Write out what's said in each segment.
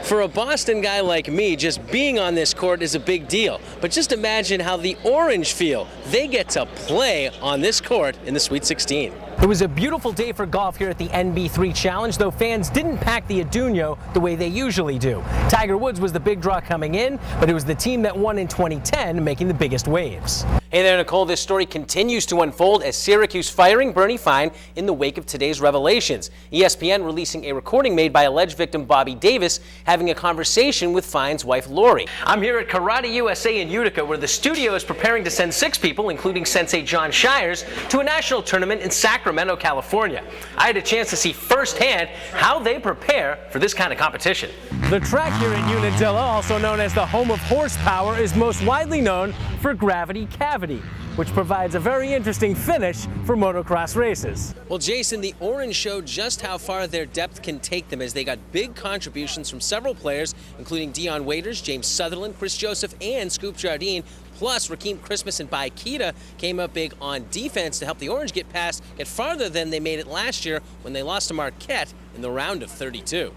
For a Boston guy like me, just being on this court is a big deal. But just imagine how the Orange feel. They get to play on this court in the Sweet 16. It was a beautiful day for golf here at the NB3 Challenge, though fans didn't pack the Adunio the way they usually do. Tiger Woods was the big draw coming in, but it was the team that won in 2010 making the biggest waves. Hey there, Nicole. This story continues to unfold as Syracuse firing Bernie Fine in the wake of today's revelations. ESPN releasing a recording made by alleged victim Bobby Davis having a conversation with Fine's wife Lori. I'm here at Karate USA in Utica, where the studio is preparing to send 6 people, including Sensei John Shires, to a national tournament in Sacramento, California. I had a chance to see firsthand how they prepare for this kind of competition. The track here at Unadilla, also known as the home of horsepower, is most widely known for gravity cavity, which provides a very interesting finish for motocross races. Well, Jason, the Orange showed just how far their depth can take them as they got big contributions from several players, including Dion Waiters, James Sutherland, Chris Joseph, and Scoop Jardine. Plus, Rakeem Christmas and Bai Kita came up big on defense to help the Orange get farther than they made it last year when they lost to Marquette in the round of 32.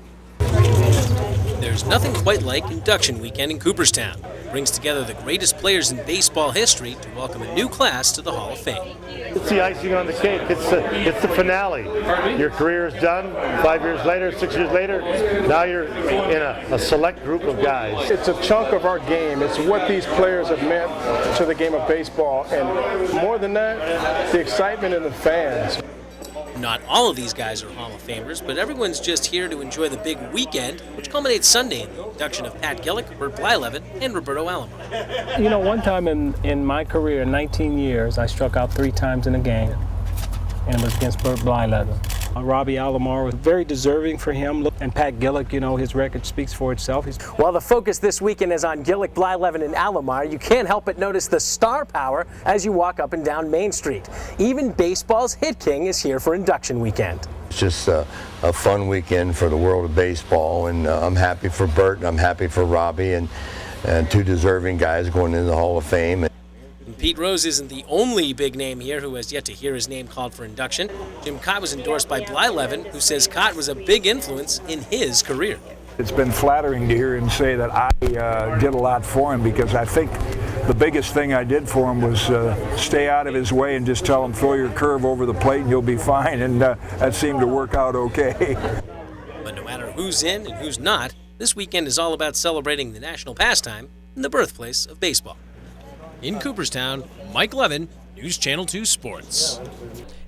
There's nothing quite like induction weekend in Cooperstown. It brings together the greatest players in baseball history to welcome a new class to the Hall of Fame. It's the icing on the cake. It's the finale. Your career is done. 5 years later, 6 years later, now you're in a select group of guys. It's a chunk of our game. It's what these players have meant to the game of baseball. And more than that, the excitement of the fans. Not all of these guys are Hall of Famers, but everyone's just here to enjoy the big weekend, which culminates Sunday in the induction of Pat Gillick, Bert Blyleven, and Roberto Alomar. You know, one time in my career, 19 years, I struck out 3 times in a game, and it was against Bert Blyleven. Robbie Alomar was very deserving for him, and Pat Gillick, you know, his record speaks for itself. While the focus this weekend is on Gillick, Blyleven, and Alomar, you can't help but notice the star power as you walk up and down Main Street. Even baseball's hit king is here for induction weekend. It's just a fun weekend for the world of baseball, and I'm happy for Bert, and I'm happy for Robbie, and 2 deserving guys going into the Hall of Fame. Pete Rose isn't the only big name here who has yet to hear his name called for induction. Jim Cott was endorsed by Blyleven, who says Cott was a big influence in his career. It's been flattering to hear him say that I did a lot for him, because I think the biggest thing I did for him was stay out of his way and just tell him, throw your curve over the plate and you'll be fine, and that seemed to work out okay. But no matter who's in and who's not, this weekend is all about celebrating the national pastime and the birthplace of baseball. In Cooperstown, Mike Levin, News Channel 2 Sports.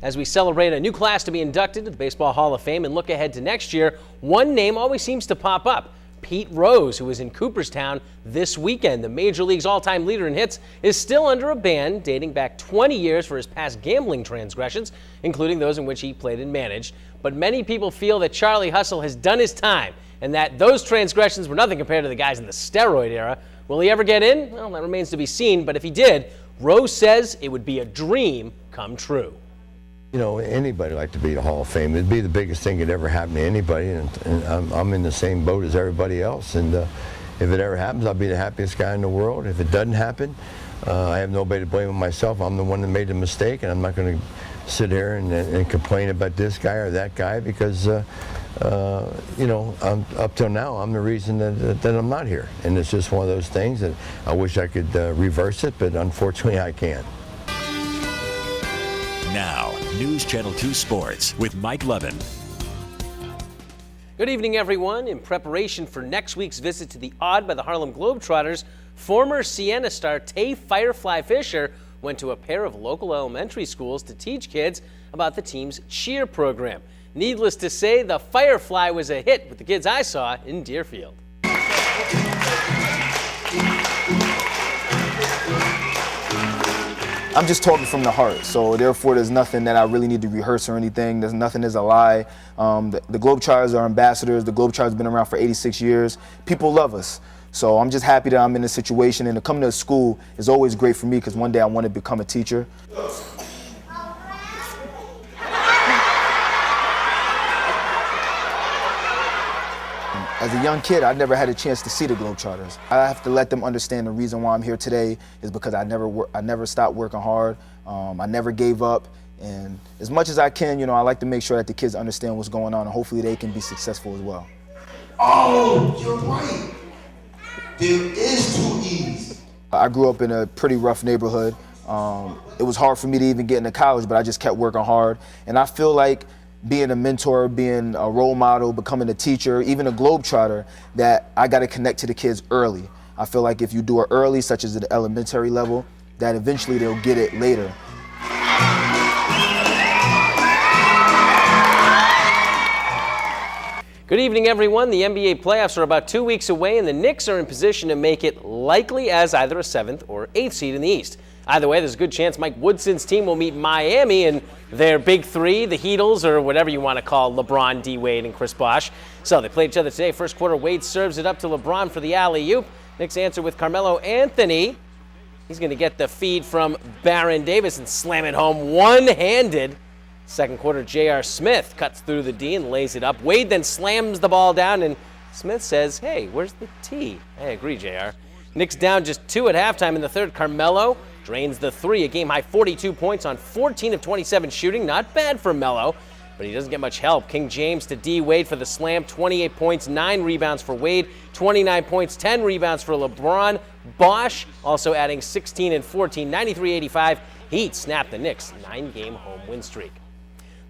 As we celebrate a new class to be inducted to the Baseball Hall of Fame and look ahead to next year, one name always seems to pop up. Pete Rose, who is in Cooperstown this weekend. The Major League's all-time leader in hits is still under a ban dating back 20 years for his past gambling transgressions, including those in which he played and managed. But many people feel that Charlie Hustle has done his time and that those transgressions were nothing compared to the guys in the steroid era. Will he ever get in? Well, that remains to be seen, but if he did, Rose says it would be a dream come true. You know, anybody would like to be the Hall of Fame. It'd be the biggest thing that ever happened to anybody, and I'm in the same boat as everybody else, and if it ever happens, I'll be the happiest guy in the world. If it doesn't happen, I have nobody to blame but myself. I'm the one that made the mistake, and I'm not going to sit here and complain about this guy or that guy, because you know, up till now, I'm the reason that I'm not here. And it's just one of those things that I wish I could reverse it, but unfortunately I can't. Now, News Channel 2 Sports with Mike Levin. Good evening, everyone. In preparation for next week's visit to the Odd by the Harlem Globetrotters, former Siena star Tay Firefly Fisher went to a pair of local elementary schools to teach kids about the team's cheer program. Needless to say, the Firefly was a hit with the kids I saw in Deerfield. I'm just talking from the heart, so therefore there's nothing that I really need to rehearse or anything. There's nothing that's a lie. The Globetrotters are ambassadors. The Globetrotters have been around for 86 years. People love us. So I'm just happy that I'm in this situation, and to come to school is always great for me because one day I want to become a teacher. As a young kid, I never had a chance to see the Globetrotters. I have to let them understand the reason why I'm here today is because I never stopped working hard. I never gave up. And as much as I can, you know, I like to make sure that the kids understand what's going on, and hopefully they can be successful as well. Oh, you're right. There is 2 E's. I grew up in a pretty rough neighborhood. It was hard for me to even get into college, but I just kept working hard. And I feel like being a mentor, being a role model, becoming a teacher, even a globetrotter, that I got to connect to the kids early. I feel like if you do it early, such as at the elementary level, that eventually they'll get it later. Good evening, everyone. The NBA playoffs are about 2 weeks away, and the Knicks are in position to make it likely as either a 7th or 8th seed in the East. Either way, there's a good chance Mike Woodson's team will meet Miami in their big three, the Heatles, or whatever you want to call LeBron, D. Wade, and Chris Bosh. So they play each other today. First quarter, Wade serves it up to LeBron for the alley-oop. Knicks answer with Carmelo Anthony. He's going to get the feed from Baron Davis and slam it home one-handed. Second quarter, J.R. Smith cuts through the D and lays it up. Wade then slams the ball down, and Smith says, hey, where's the T? I agree, J.R. Knicks down just 2 at halftime in the third. Carmelo drains the 3, a game-high 42 points on 14 of 27 shooting. Not bad for Melo, but he doesn't get much help. King James to D. Wade for the slam, 28 points, 9 rebounds for Wade, 29 points, 10 rebounds for LeBron. Bosh also adding 16 and 14, 93-85. Heat snapped the Knicks' 9-game home win streak.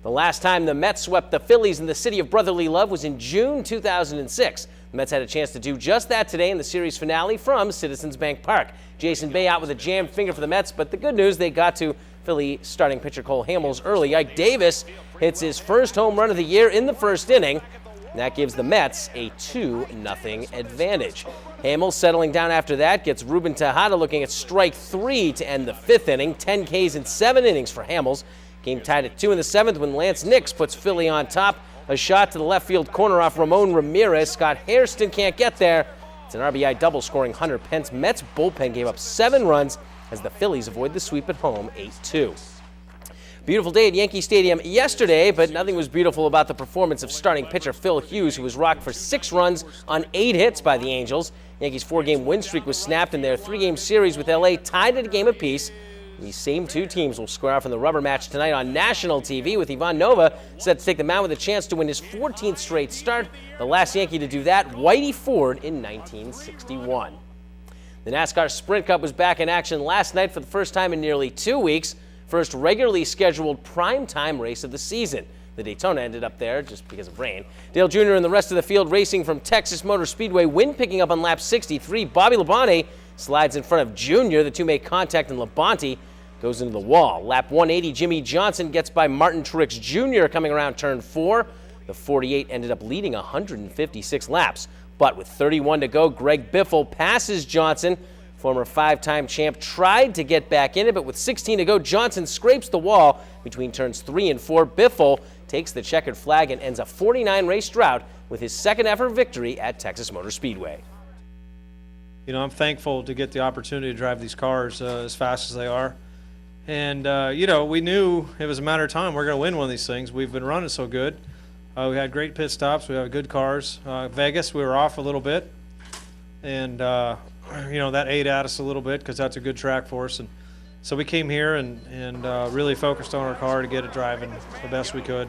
The last time the Mets swept the Phillies in the city of brotherly love was in June 2006. The Mets had a chance to do just that today in the series finale from Citizens Bank Park. Jason Bay out with a jammed finger for the Mets, but the good news, they got to Philly starting pitcher Cole Hamels early. Ike Davis hits his first home run of the year in the first inning. That gives the Mets a 2-0 advantage. Hamels settling down after that gets Ruben Tejada looking at strike 3 to end the 5th inning. 10 Ks in 7 innings for Hamels. Game tied at 2 in the 7th when Lance Nix puts Philly on top. A shot to the left field corner off Ramon Ramirez. Scott Hairston can't get there. It's an RBI double scoring Hunter Pence. Mets bullpen gave up 7 runs as the Phillies avoid the sweep at home 8-2. Beautiful day at Yankee Stadium yesterday, but nothing was beautiful about the performance of starting pitcher Phil Hughes, who was rocked for 6 runs on 8 hits by the Angels. Yankees' 4-game win streak was snapped in their 3-game series with LA tied at a game apiece. These same 2 teams will square off in the rubber match tonight on national TV, with Ivan Nova set to take the mound with a chance to win his 14th straight start. The last Yankee to do that, Whitey Ford, in 1961. The NASCAR Sprint Cup was back in action last night for the first time in nearly 2 weeks. First regularly scheduled primetime race of the season. The Daytona ended up there just because of rain. Dale Jr. and the rest of the field racing from Texas Motor Speedway. Win picking up on lap 63. Bobby Labonte slides in front of Jr. The 2 make contact, and Labonte goes into the wall. Lap 180, Jimmy Johnson gets by Martin Truex Jr. coming around turn 4. The 48 ended up leading 156 laps. But with 31 to go, Greg Biffle passes Johnson. Former 5-time champ tried to get back in it, but with 16 to go, Johnson scrapes the wall between turns 3 and 4. Biffle takes the checkered flag and ends a 49-race drought with his second ever victory at Texas Motor Speedway. You know, I'm thankful to get the opportunity to drive these cars as fast as they are. And, you know, we knew it was a matter of time we're going to win one of these things. We've been running so good. We had great pit stops. We have good cars. Vegas, we were off a little bit. And, you know, that ate at us a little bit because that's a good track for us. And so we came here and really focused on our car to get it driving the best we could.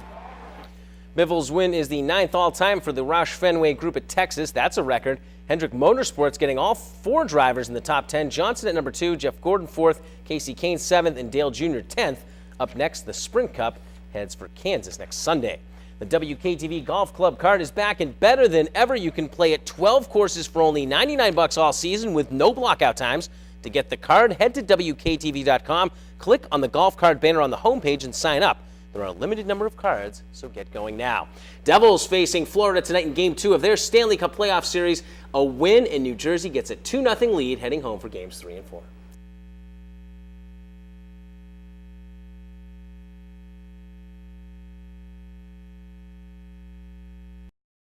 Biffle's win is the 9th all-time for the Roush Fenway Group at Texas. That's a record. Hendrick Motorsports getting all 4 drivers in the top 10. Johnson at number 2, Jeff Gordon 4th, Casey Kane 7th, and Dale Jr. 10th. Up next, the Sprint Cup heads for Kansas next Sunday. The WKTV Golf Club card is back and better than ever. You can play at 12 courses for only $99 all season with no blockout times. To get the card, head to WKTV.com, click on the golf card banner on the homepage, and sign up. There are a limited number of cards, so get going now. Devils facing Florida tonight in Game 2 of their Stanley Cup playoff series. A win in New Jersey gets a 2-0 lead heading home for Games 3 and 4.